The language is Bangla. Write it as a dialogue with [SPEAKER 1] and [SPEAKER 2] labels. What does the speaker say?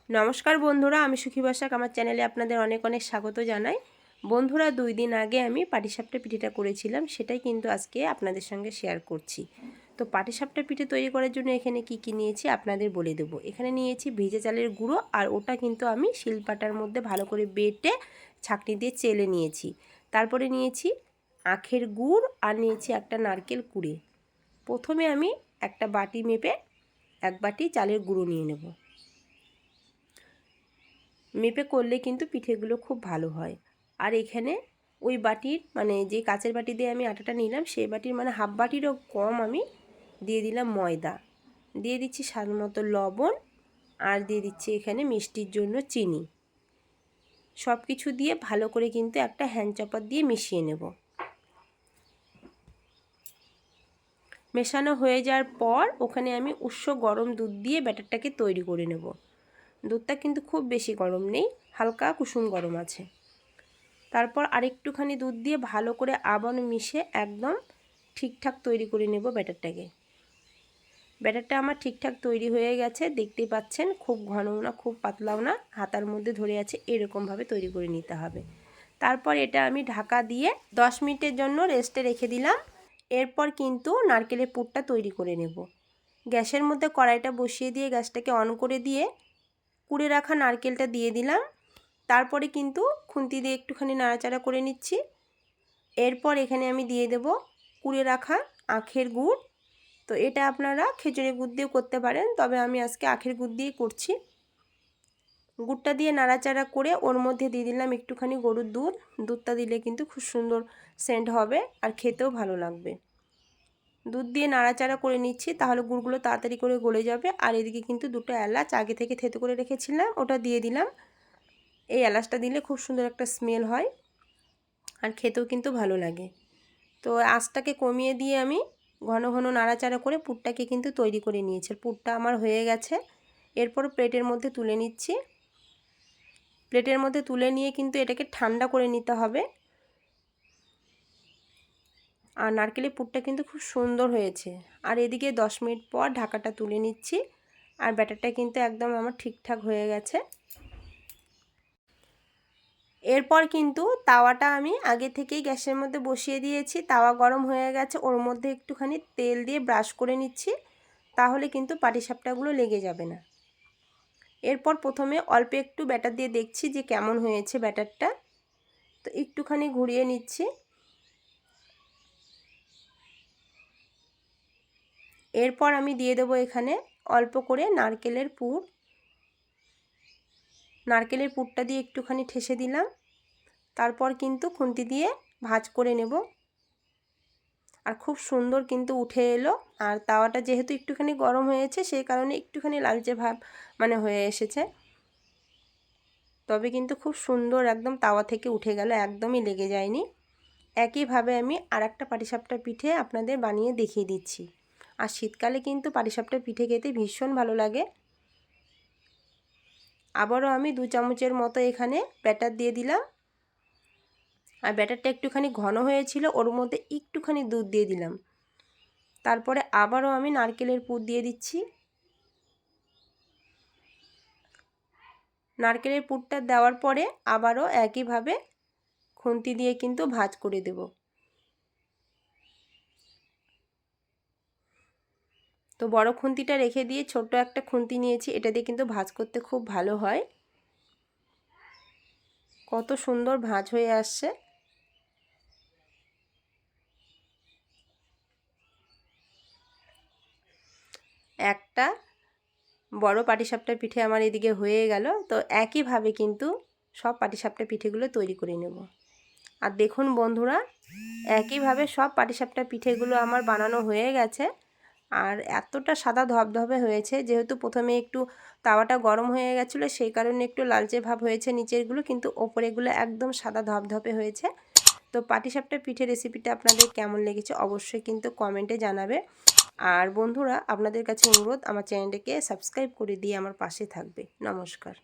[SPEAKER 1] নমস্কার বন্ধুরা, আমি সুখী বসাক আমার চ্যানেলে আপনাদের অনেক অনেক স্বাগত জানাই। বন্ধুরা, 2 দিন আগে আমি পাটিসাপটা পিঠেটা করেছিলাম, সেটাই কিন্তু আজকে আপনাদের সঙ্গে শেয়ার করছি। তো পাটিসাপটা পিঠে তৈরি করার জন্য এখানে কি নিয়েছি আপনাদের বলে দেবো। এখানে নিয়েছি ভেজা চালের গুঁড়ো, আর ওটা কিন্তু আমি শিলপাটার মধ্যে ভালো করে বেটে ছাঁকনি দিয়ে চেলে নিয়েছি। তারপরে নিয়েছি আখের গুড়, আর নিয়েছি একটা নারকেল কুড়ে। প্রথমে আমি একটা বাটি মেপে 1 বাটি চালের গুঁড়ো নিয়ে নেব। মেপে করলে কিন্তু পিঠেগুলো খুব ভালো হয়। আর এখানে ওই বাটির যে কাচের বাটি দিয়ে আমি আটাটা নিলাম, সেই বাটির হাফ বাটিরও কম আমি দিয়ে দিলাম ময়দা, দিয়ে দিচ্ছি স্বাদ মতো লবণ, আর দিয়ে দিচ্ছি এখানে মিষ্টির জন্য চিনি। সব কিছু দিয়ে ভালো করে কিন্তু একটা হ্যান্ড চপার দিয়ে মিশিয়ে নেব। মেশানো হয়ে যাওয়ার পর ওখানে আমি উষ্ণ গরম দুধ দিয়ে ব্যাটারটাকে তৈরি করে নেব। দুধটা কিন্তু খুব বেশি গরম নেই, হালকা কুসুম গরম আছে। তারপর আরেকটুখানি দুধ দিয়ে ভালো করে আবার মিশে একদম ঠিকঠাক তৈরি করে নেব ব্যাটারটাকে। ব্যাটারটা আমার ঠিকঠাক তৈরি হয়ে গেছে, দেখতেই পাচ্ছেন। খুব ঘনও না, খুব পাতলাও না, হাতার মধ্যে ধরে আছে, এরকমভাবে তৈরি করে নিতে হবে। তারপর এটা আমি ঢাকা দিয়ে 10 মিনিটের জন্য রেস্টে রেখে দিলাম। এরপর কিন্তু নারকেলের পুরটা তৈরি করে নেব। গ্যাসের মধ্যে কড়াইটা বসিয়ে দিয়ে গ্যাসটাকে অন করে দিয়ে কুড়ে রাখা নারকেলটা দিয়ে দিলাম। তারপরে কিন্তু খুন্তি দিয়ে একটুখানি নাড়াচাড়া করে নিচ্ছি। এরপর এখানে আমি দিয়ে দেব কুড়ে রাখা আখের গুড়। তো এটা আপনারা খেজুরের গুড় দিয়েও করতে পারেন, তবে আমি আজকে আখের গুড় দিয়েই করছি। গুড়টা দিয়ে নাড়াচাড়া করে ওর মধ্যে দিয়ে দিলাম একটুখানি গরুর দুধ। দুধটা দিলে কিন্তু খুব সুন্দর সেন্ট হবে আর খেতেও ভালো লাগবে। দুধ দিয়ে নাড়াচাড়া করে নিচ্ছি, তাহলে গুড়গুলো তাড়াতাড়ি করে গলে যাবে। আর এদিকে কিন্তু 2টো এলাচ আগে থেকে থেতো করে রেখেছিলাম, ওটা দিয়ে দিলাম। এই এলাচটা দিলে খুব সুন্দর একটা স্মেল হয় আর খেতেও কিন্তু ভালো লাগে। তো আঁচটাকে কমিয়ে দিয়ে আমি ঘন ঘন নাড়াচাড়া করে পুরটাকে কিন্তু তৈরি করে নিয়েছি। পুরটা আমার হয়ে গেছে। এরপর প্লেটের মধ্যে তুলে নিচ্ছি। প্লেটের মধ্যে তুলে নিয়ে কিন্তু এটাকে ঠান্ডা করে নিতে হবে। আর নারকেলের পুরটা কিন্তু খুব সুন্দর হয়েছে। আর এদিকে 10 মিনিট পর ঢাকাটা তুলে নিচ্ছি। আর ব্যাটারটা কিন্তু একদম আমার ঠিকঠাক হয়ে গেছে। এরপর কিন্তু তাওয়াটা আমি আগে থেকেই গ্যাসের মধ্যে বসিয়ে দিয়েছি। তাওয়া গরম হয়ে গেছে, ওর মধ্যে একটুখানি তেল দিয়ে ব্রাশ করে নিচ্ছি, তাহলে কিন্তু পাটিসাপটাগুলো লেগে যাবে না। এরপর প্রথমে অল্প একটু ব্যাটার দিয়ে দেখছি যে কেমন হয়েছে ব্যাটারটা। তো একটুখানি ঘুরিয়ে নিচ্ছি। এরপর আমি দিয়ে দেবো এখানে অল্প করে নারকেলের পুর। নারকেলের পুরটা দিয়ে একটুখানি ঠেসে দিলাম। তারপর কিন্তু খুন্তি দিয়ে ভাঁজ করে নেব। আর খুব সুন্দর কিন্তু উঠে এলো। আর তাওয়াটা যেহেতু একটুখানি গরম হয়েছে, সেই কারণে একটুখানি লালচে ভাব হয়ে এসেছে। তবে কিন্তু খুব সুন্দর একদম তাওয়া থেকে উঠে গেল, একদমই লেগে যায়নি। একইভাবে আমি আরেকটা পাটিসাপটা পিঠে আপনাদের বানিয়ে দেখিয়ে দিচ্ছি। আর শীতকালে কিন্তু পাটিসাপটা পিঠে খেতে ভীষণ ভালো লাগে। আবারও আমি 2 চামচের মতো এখানে ব্যাটার দিয়ে দিলাম। আর ব্যাটারটা একটুখানি ঘন হয়েছিল, ওর মধ্যে একটুখানি দুধ দিয়ে দিলাম। তারপরে আবারও আমি নারকেলের পুর দিয়ে দিচ্ছি। নারকেলের পুরটা দেওয়ার পরে আবারও একইভাবে খুন্তি দিয়ে কিন্তু ভাঁজ করে দেব। তো বড় খুন্তিটা রেখে দিয়ে ছোট একটা খুন্তি নিয়েছি, এটা দিয়ে কিন্তু ভাঁজ করতে খুব ভালো হয়। কত সুন্দর ভাঁজ হয়ে আসছে। একটা বড় পাটিসাপটা পিঠে আমার এদিকে হয়ে গেল। তো একইভাবে কিন্তু সব পাটিসাপটা পিঠেগুলো তৈরি করে নেব। আর দেখুন বন্ধুরা, একইভাবে সব পাটিসাপটা পিঠেগুলো আমার বানানো হয়ে গেছে। আর এতটা সাদা ধবধবে হয়েছে, যেহেতু প্রথমে একটু তাওয়াটা গরম হয়ে গেছিলো, সেই কারণে একটু লালচে ভাব হয়েছে নিচেরগুলো, কিন্তু ওপরেগুলো একদম সাদা ধবধবে হয়েছে। তো পাটিসাপটা পিঠে রেসিপিটা আপনাদের কেমন লেগেছে অবশ্যই কিন্তু কমেন্টে জানাবে। আর বন্ধুরা, আপনাদের কাছে অনুরোধ, আমার চ্যানেলটাকে সাবস্ক্রাইব করে দিয়ে আমার পাশে থাকবে। নমস্কার।